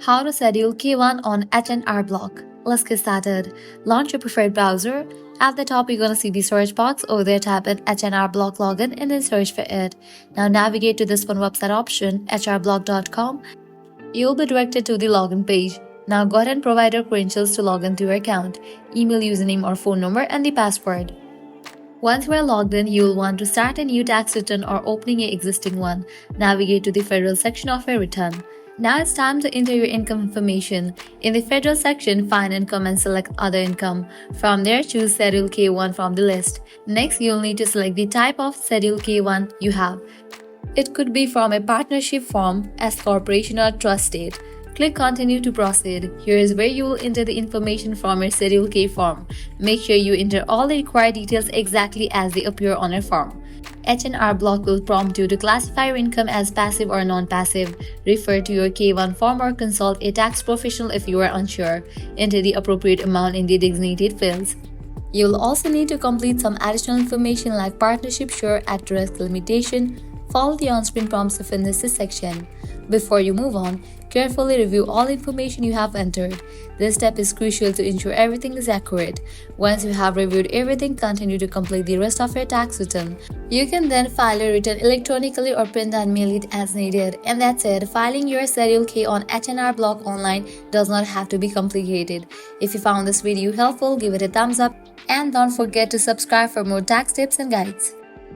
How to schedule K-1 on H&R Block. Let's get started. Launch your preferred browser. At the top, you're going to see the search box. Over there, type in H&R Block login and then search for it. Now navigate to this one website option, hrblock.com. You'll be directed to the login page. Now go ahead and provide your credentials to log into your account, email, username or phone number and the password. Once you are logged in, you will want to start a new tax return or opening an existing one. Navigate to the federal section of your return. Now it's time to enter your income information. In the federal section, find income and select other income. From there, choose Schedule K-1 from the list. Next, you'll need to select the type of Schedule K-1 you have. It could be from a partnership form, S corporation or trust state. Click Continue to proceed. Here is where you will enter the information from your Schedule K form. Make sure you enter all the required details exactly as they appear on your form. H&R Block will prompt you to classify your income as passive or non-passive. Refer to your K-1 form or consult a tax professional if you are unsure. Enter the appropriate amount in the designated fields. You'll also need to complete some additional information like partnership share, at-risk limitation. Follow the on-screen prompts to finish this section. Before you move on, carefully review all the information you have entered. This step is crucial to ensure everything is accurate. Once you have reviewed everything, continue to complete the rest of your tax return. You can then file your return electronically or print and mail it as needed. And that's it. Filing your Schedule K on H&R Block online does not have to be complicated. If you found this video helpful, give it a thumbs up and don't forget to subscribe for more tax tips and guides.